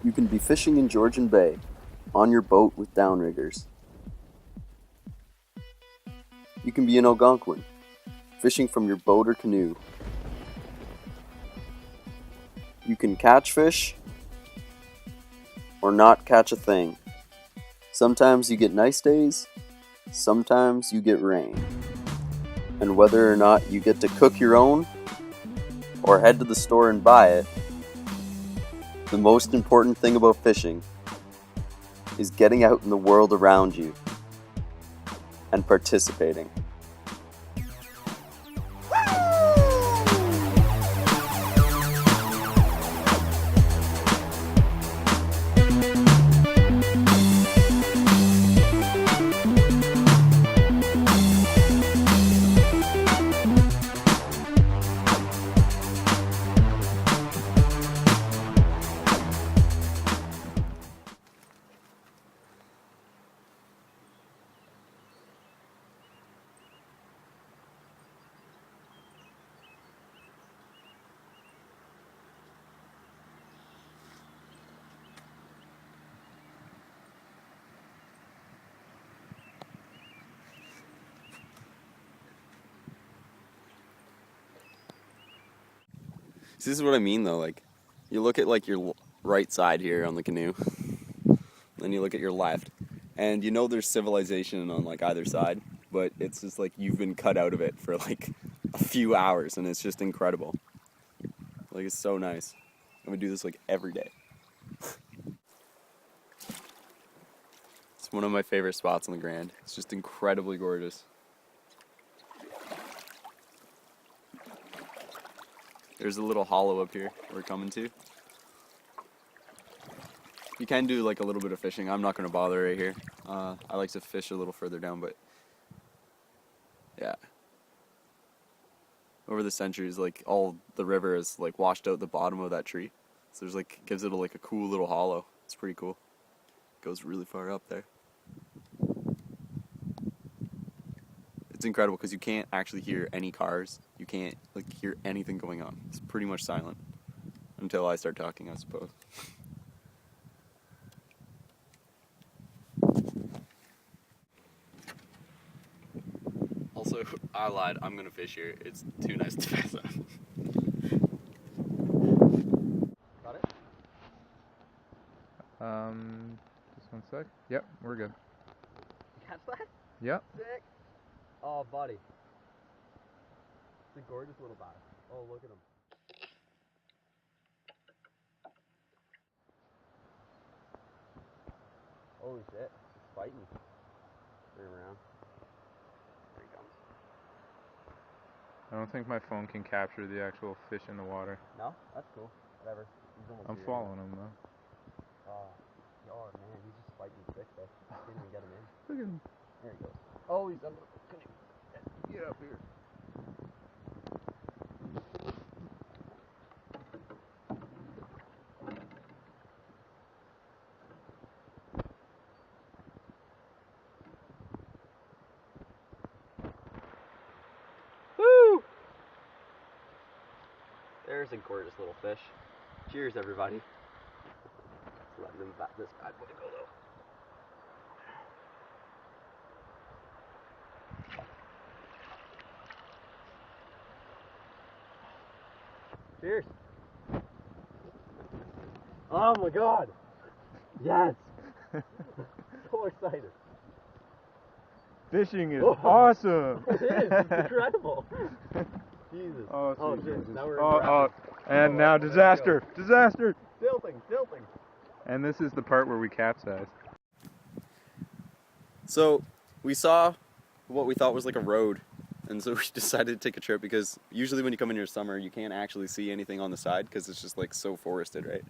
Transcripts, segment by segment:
You can be fishing in Georgian Bay, on your boat with downriggers. You can be in Algonquin, fishing from your boat or canoe. You can catch fish, or not catch a thing. Sometimes you get nice days, sometimes you get rain. And whether or not you get to cook your own, or head to the store and buy it, the most important thing about fishing is getting out in the world around you and participating. See, this is what I mean though, like, you look at like your right side here on the canoe, then you look at your left, and you know there's civilization on like either side, but it's just like you've been cut out of it for like a few hours, and it's just incredible. Like, it's so nice. I'm gonna do this like every day. It's one of my favorite spots on the Grand. It's just incredibly gorgeous. There's a little hollow up here we're coming to. You can do like a little bit of fishing. I'm not going to bother right here. I like to fish a little further down, but yeah. Over the centuries, like all the river has like washed out the bottom of that tree. So there's like, gives it like a cool little hollow. It's pretty cool. It goes really far up there. It's incredible because you can't actually hear any cars. You can't like hear anything going on. It's pretty much silent until I start talking, I suppose. Also, I lied. I'm gonna fish here. It's too nice to pass up. Got it? Just one sec. Yep, we're good. Catch that? Yep. Sick. Oh, buddy. It's a gorgeous little bass. Oh, look at him. Holy shit. It's fighting. Turn around. There he comes. I don't think my phone can capture the actual fish in the water. No? That's cool. Whatever. I'm following him though. Oh man, he's just fighting sick though. Can't even get him in. Look at him. There he goes. Oh, he's under the canoe. Get up here. Woo! There's a gorgeous little fish. Cheers, everybody. Letting them this bad boy go though. Cheers. Oh my god. Yes. So excited. Fishing is awesome. It is. It's incredible. Jesus. Oh, shit. Now we're and now disaster. Disaster. Tilting. And this is the part where we capsize. So, we saw what we thought was like a road, and so we decided to take a trip because usually when you come in your summer, you can't actually see anything on the side because it's just like so forested, right?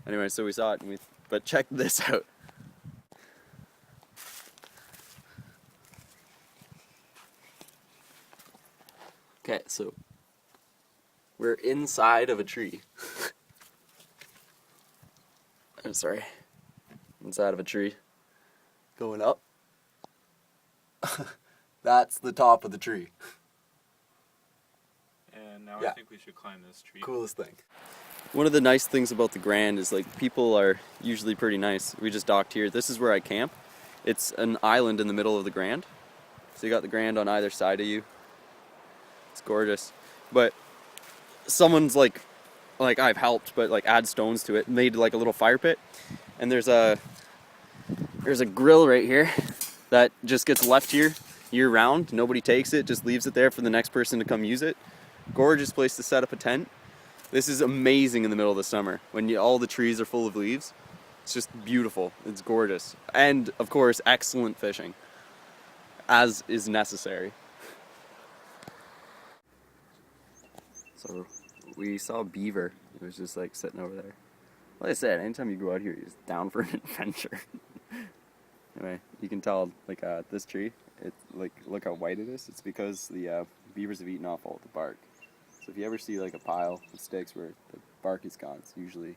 Anyway, so we saw it, and but check this out. Okay, so we're inside of a tree. I'm sorry. Inside of a tree. Going up. That's the top of the tree. And now Yeah. I think we should climb this tree. Coolest thing. One of the nice things about the Grand is like people are usually pretty nice. We just docked here. This is where I camp. It's an island in the middle of the Grand. So you got the Grand on either side of you. It's gorgeous. But someone's like I've helped, but like add stones to it, made like a little fire pit. And there's a grill right here that just gets left here year round. Nobody takes it, just leaves it there for the next person to come use it. Gorgeous place to set up a tent. This is amazing in the middle of the summer when all the trees are full of leaves. It's just beautiful. It's gorgeous. And of course, excellent fishing, as is necessary. So we saw a beaver. It was just like sitting over there. Like I said, anytime you go out here, you're just down for an adventure. Anyway, you can tell like this tree, look how white it is. It's because the beavers have eaten off all the bark. So if you ever see like a pile of sticks where the bark is gone, it's usually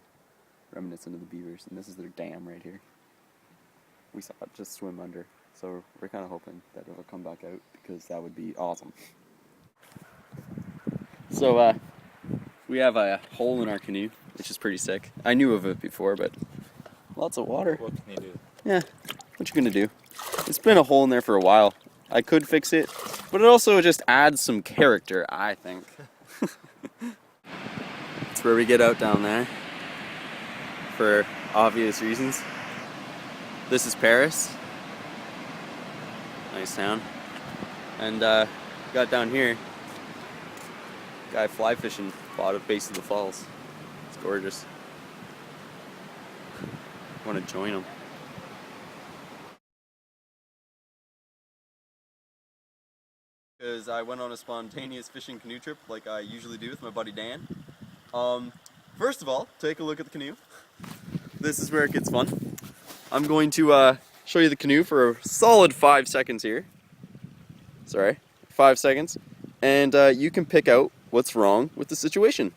reminiscent of the beavers. And this is their dam right here. We saw it just swim under. So we're kind of hoping that it'll come back out because that would be awesome. So we have a hole in our canoe, which is pretty sick. I knew of it before, but lots of water. What can you do? Yeah, what you gonna do? It's been a hole in there for a while. I could fix it, but it also just adds some character, I think. It's where we get out down there for obvious reasons. This is Paris. Nice town. And got down here. Guy fly fishing bottom base of the falls. It's gorgeous. Want to join him. Because I went on a spontaneous fishing canoe trip like I usually do with my buddy Dan. First of all, take a look at the canoe. This is where it gets fun. I'm going to show you the canoe for a solid 5 seconds here. Sorry, 5 seconds. And you can pick out what's wrong with the situation.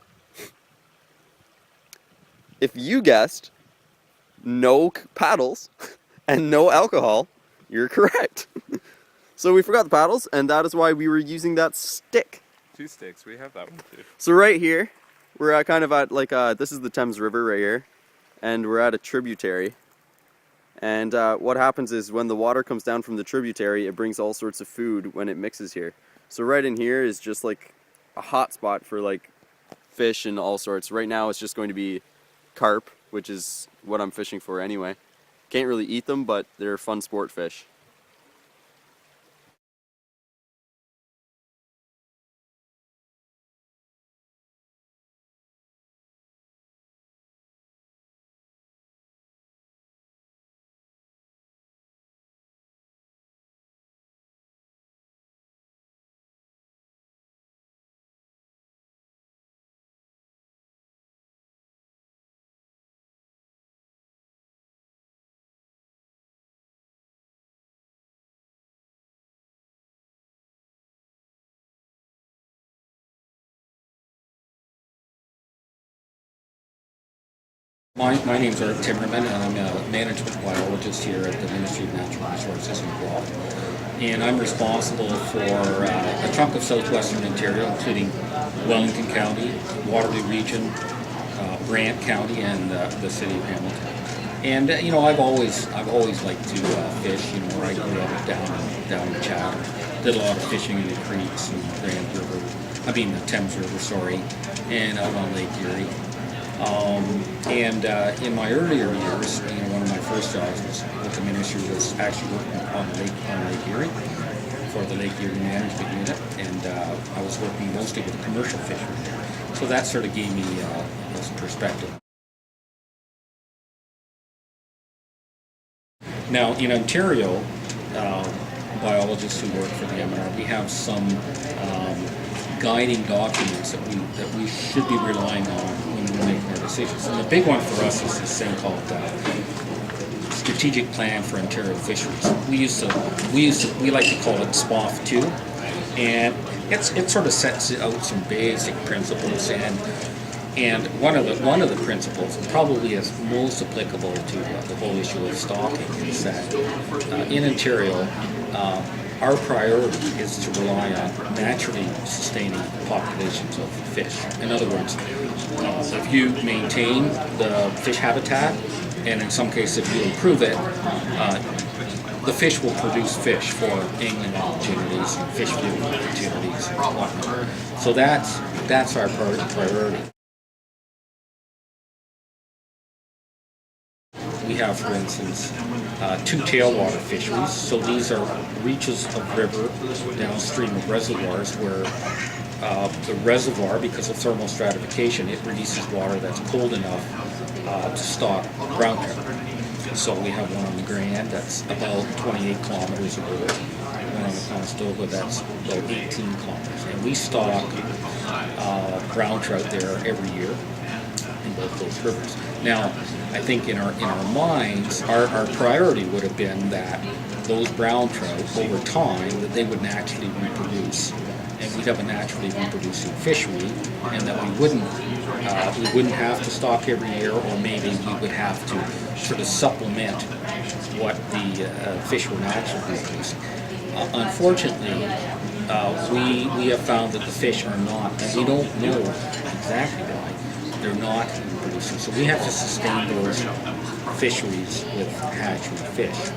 If you guessed no paddles and no alcohol, you're correct. So we forgot the paddles, and that is why we were using that stick. 2 sticks, we have that one too. So right here, we're kind of at like, this is the Thames River right here, and we're at a tributary. And what happens is when the water comes down from the tributary, it brings all sorts of food when it mixes here. So right in here is just like a hot spot for like fish and all sorts. Right now it's just going to be carp, which is what I'm fishing for anyway. Can't really eat them, but they're fun sport fish. My name's Eric Timmerman, and I'm a management biologist here at the Ministry of Natural Resources in Guelph. And I'm responsible for a chunk of southwestern Ontario, including Wellington County, Waterloo Region, Brant County, and the city of Hamilton. And you know, I've always liked to fish. You know, where I grew up down in Chatham, did a lot of fishing in the creeks and the Grand River. The Thames River, sorry, and out on Lake Erie. In my earlier years, you know, one of my first jobs was with the ministry was actually working on Lake Erie for the Lake Erie Management Unit, and I was working mostly with commercial fishermen there. So that sort of gave me some perspective. Now in Ontario, biologists who work for the MNR, we have some guiding documents that we should be relying on when we're making our decisions. And the big one for us is this thing called Strategic Plan for Ontario Fisheries. We like to call it SPOF 2, and it sort of sets out some basic principles. And one of the principles, probably is most applicable to the whole issue of stocking, is that in Ontario, our priority is to rely on naturally sustaining populations of fish. In other words, If you maintain the fish habitat, and in some cases if you improve it, the fish will produce fish for angling opportunities and fish viewing opportunities and whatnot. So that's our priority. We have, for instance, 2 tailwater fisheries. So these are reaches of river downstream of reservoirs where the reservoir, because of thermal stratification, it releases water that's cold enough to stock brown trout. So we have one on the Grand that's about 28 kilometers away. One on the Conestoga that's about 18 kilometers. And we stock brown trout there every year in both those rivers. Now, I think in our minds, our priority would have been that those brown trout, over time, that they would naturally reproduce, and we'd have a naturally reproducing fishery, and that we wouldn't have to stock every year, or maybe we would have to sort of supplement what the fish were naturally reproducing. Unfortunately, we have found that the fish are not, and we don't know exactly why they're not reproducing. So we have to sustain those fisheries with hatchery fish.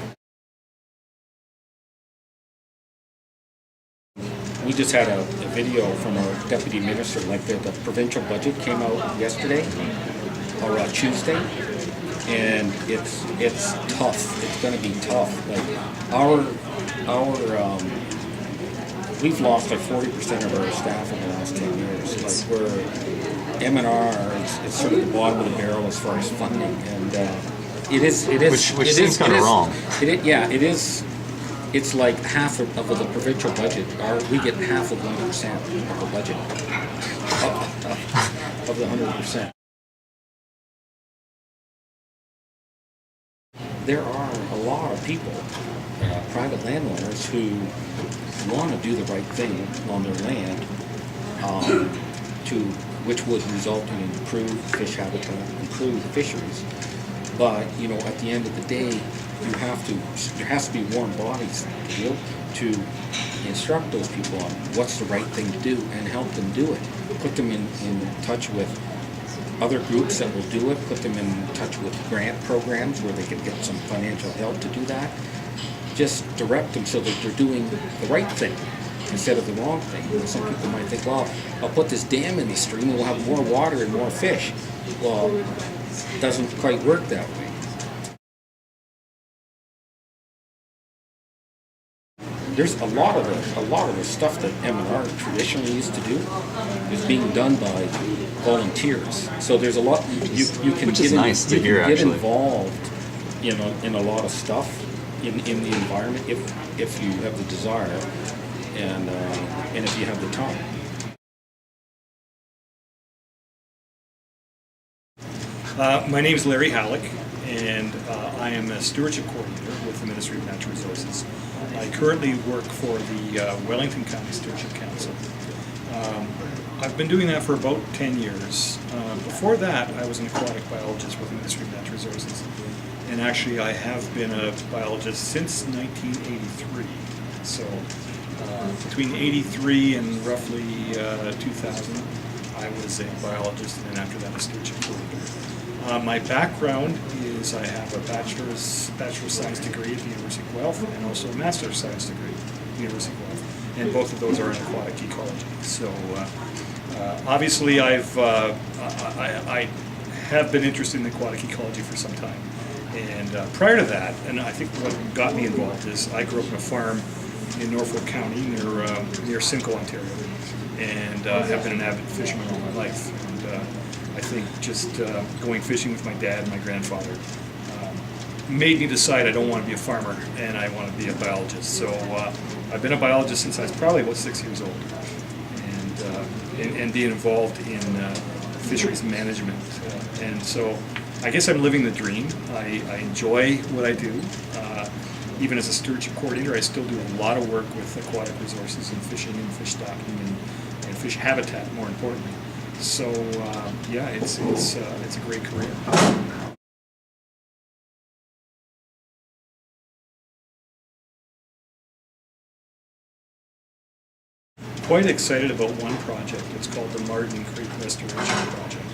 We just had a video from our deputy minister, like the provincial budget came out yesterday or Tuesday, and it's tough. It's going to be tough. Like we've lost like 40% of our staff in the last 10 years. Like we're M&R, it's sort of the bottom of the barrel as far as funding, and it is which seems kind of wrong. It is. It's like half of the provincial budget. We get half of 1% of the budget of the 100%. There are a lot of people, private landowners, who want to do the right thing on their land, which would result in improved fish habitat, improved fisheries. But at the end of the day, there has to be warm bodies to instruct those people on what's the right thing to do and help them do it. Put them in touch with other groups that will do it, put them in touch with grant programs where they can get some financial help to do that. Just direct them so that they're doing the right thing instead of the wrong thing. Some people might think, well, I'll put this dam in the stream and we'll have more water and more fish. Well, it doesn't quite work that way. There's a lot of the stuff that M&R traditionally used to do is being done by volunteers. So there's a lot you can Which is nice to hear, get actually. involved in a lot of stuff in the environment if you have the desire and if you have the time. My name is Larry Halleck, and I am a stewardship coordinator with the Ministry of Natural Resources. I currently work for the Wellington County Stewardship Council. I've been doing that for about 10 years. Before that, I was an aquatic biologist with the Ministry of Natural Resources. And actually, I have been a biologist since 1983. So between 83 and roughly 2000, I was a biologist, and then after that, a stewardship coordinator. My background is I have a bachelor's science degree at the University of Guelph and also a master's science degree at the University of Guelph, and both of those are in aquatic ecology. So obviously I have been interested in aquatic ecology for some time, and prior to that, and I think what got me involved is I grew up on a farm in Norfolk County near Simcoe, Ontario, and have been an avid fisherman all my life. And I think just going fishing with my dad and my grandfather made me decide I don't want to be a farmer and I want to be a biologist. So I've been a biologist since I was probably about 6 years old, and being involved in fisheries management. And so I guess I'm living the dream. I enjoy what I do. Even as a stewardship coordinator, I still do a lot of work with aquatic resources and fishing and fish stocking and fish habitat, more importantly. So yeah, it's a great career. Quite excited about one project. It's called the Marden Creek Restoration Project.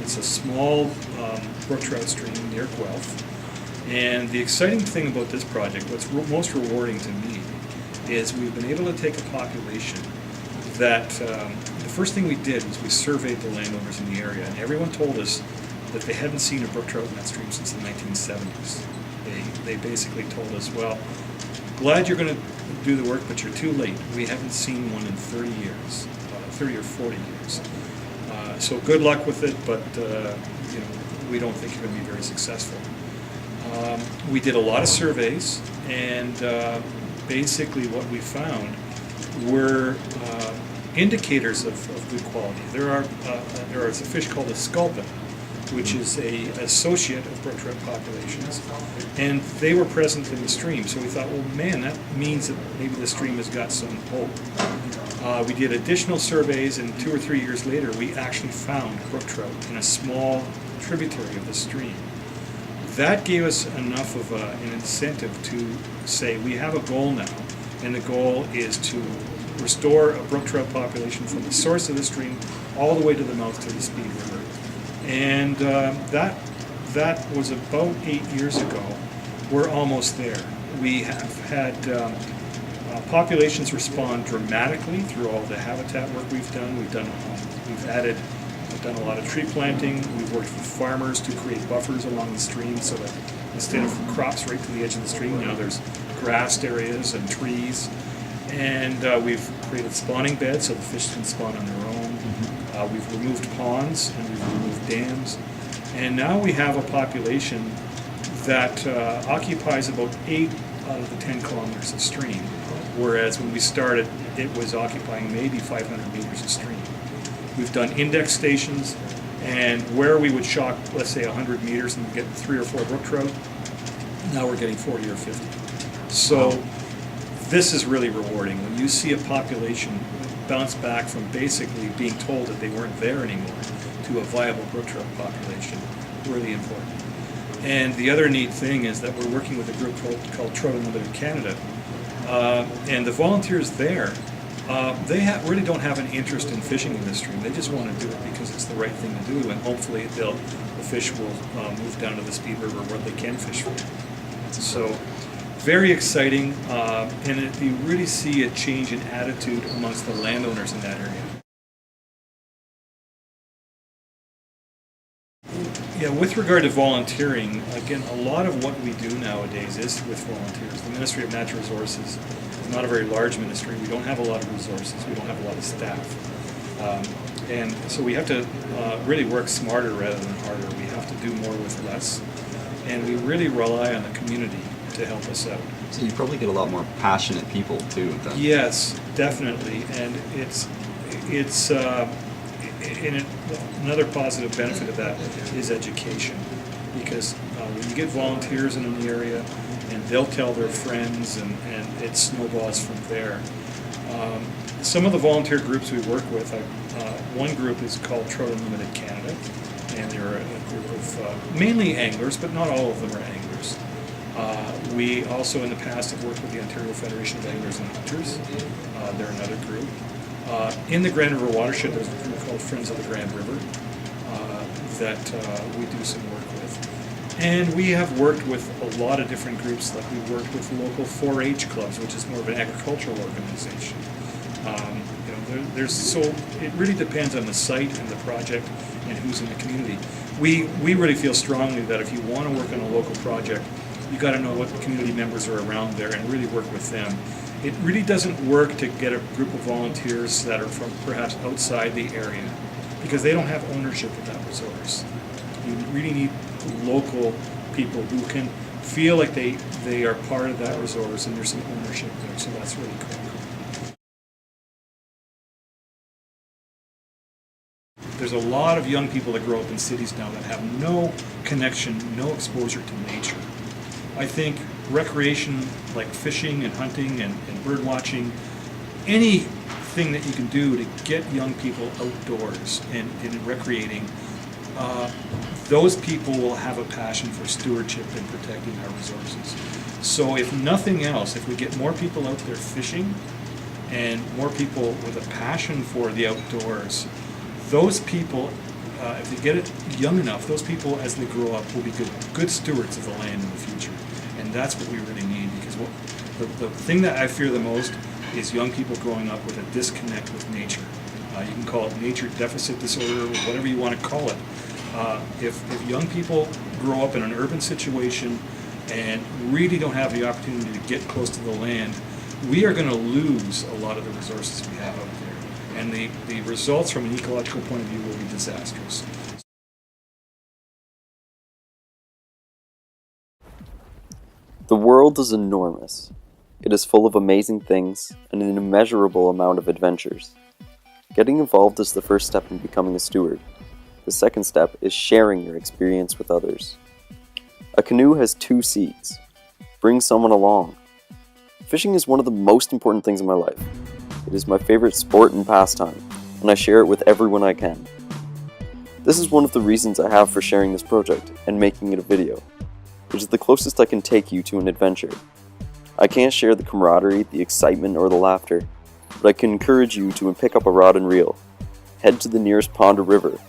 It's a small brook trout stream near Guelph. And the exciting thing about this project, what's most rewarding to me, is we've been able to take a population that the first thing we did was we surveyed the landowners in the area, and everyone told us that they hadn't seen a brook trout in that stream since the 1970s. They basically told us, well, glad you're going to do the work, but you're too late. We haven't seen one in 30 years, 30 or 40 years. So good luck with it, but you know, we don't think you're going to be very successful. We did a lot of surveys, and basically what we found were indicators of good quality. There is a fish called a sculpin, which is a associate of brook trout populations, and they were present in the stream. So we thought, well, man, that means that maybe the stream has got some hope. We did additional surveys, and 2 or 3 years later, we actually found brook trout in a small tributary of the stream. That gave us enough of an incentive to say we have a goal now, and the goal is to restore a brook trout population from the source of the stream all the way to the mouth to the Speed River. And that was about 8 years ago. We're almost there. We have had populations respond dramatically through all the habitat work we've done. We've done a lot of tree planting. We've worked with farmers to create buffers along the stream so that instead of crops right to the edge of the stream, now there's grassed areas and trees. And we've created spawning beds so the fish can spawn on their own. We've removed ponds and we've removed dams. And now we have a population that occupies about 8 out of the 10 kilometers of stream, whereas when we started, it was occupying maybe 500 meters of stream. We've done index stations, and where we would shock, let's say, 100 meters and get 3 or 4 brook trout, now we're getting 40 or 50. So this is really rewarding. When you see a population bounce back from basically being told that they weren't there anymore to a viable brook trout population, really important. And the other neat thing is that we're working with a group called Trouts Unlimited Canada, and the volunteers there, they really don't have an interest in fishing in this stream. They just want to do it because it's the right thing to do, and hopefully the fish will move down to the Speed River where they can fish from. So very exciting, and you really see a change in attitude amongst the landowners in that area. Yeah, with regard to volunteering, again, a lot of what we do nowadays is with volunteers. The Ministry of Natural Resources is not a very large ministry. We don't have a lot of resources. We don't have a lot of staff. And so we have to really work smarter rather than harder. We have to do more with less. And we really rely on the community to help us out. So you probably get a lot more passionate people too. Then. Yes, definitely. And another positive benefit of that is education, because when you get volunteers in an area and they'll tell their friends and it snowballs from there. Some of the volunteer groups we work with, one group is called Trouts Unlimited Canada, and they're a group of mainly anglers, but not all of them are anglers. We also in the past have worked with the Ontario Federation of Anglers and Hunters. They're another group. In the Grand River watershed, there's a group called Friends of the Grand River that we do some work with. And we have worked with a lot of different groups, like we worked with local 4-H clubs, which is more of an agricultural organization. So it really depends on the site and the project and who's in the community. We really feel strongly that if you want to work on a local project, you got to know what community members are around there and really work with them. It really doesn't work to get a group of volunteers that are from perhaps outside the area, because they don't have ownership of that resource. You really need local people who can feel like they are part of that resource and there's some ownership there, so that's really cool. There's a lot of young people that grow up in cities now that have no connection, no exposure to nature. I think recreation like fishing and hunting and bird watching, anything that you can do to get young people outdoors and recreating, those people will have a passion for stewardship and protecting our resources. So if nothing else, if we get more people out there fishing and more people with a passion for the outdoors, those people if they get it young enough, those people, as they grow up, will be good stewards of the land in the future. And that's what we really need, because the thing that I fear the most is young people growing up with a disconnect with nature. You can call it nature deficit disorder, or whatever you want to call it. If young people grow up in an urban situation and really don't have the opportunity to get close to the land, we are going to lose a lot of the resources we have out there. And the results from an ecological point of view will be disastrous. The world is enormous. It is full of amazing things and an immeasurable amount of adventures. Getting involved is the first step in becoming a steward. The second step is sharing your experience with others. A canoe has 2 C's. Bring someone along. Fishing is one of the most important things in my life. It is my favorite sport and pastime, and I share it with everyone I can. This is one of the reasons I have for sharing this project and making it a video. It is the closest I can take you to an adventure. I can't share the camaraderie, the excitement, or the laughter, but I can encourage you to pick up a rod and reel. Head to the nearest pond or river,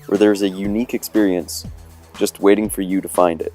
where there is a unique experience just waiting for you to find it.